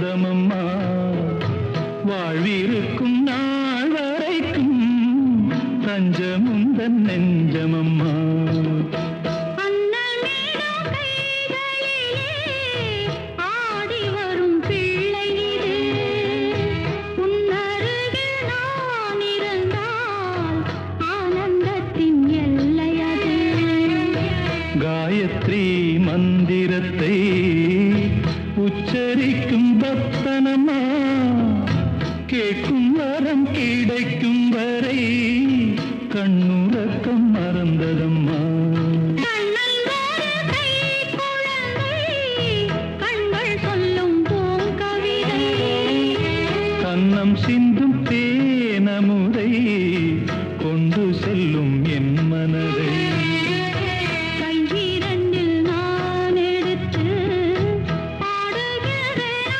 சொந்தமம்மா வாழ்விருக்கும் நாள் வரைக்கும் தஞ்சமுந்தன் நெஞ்சமம்மா காயத்ரி மந்திரத்தை உச்சரிக்கும் பக்தனம்மா கேட்கும் வரம் கிடைக்கும் வரை கண்ணுறக்கம் மறந்ததம்மா கண்ணம் சிந்தும்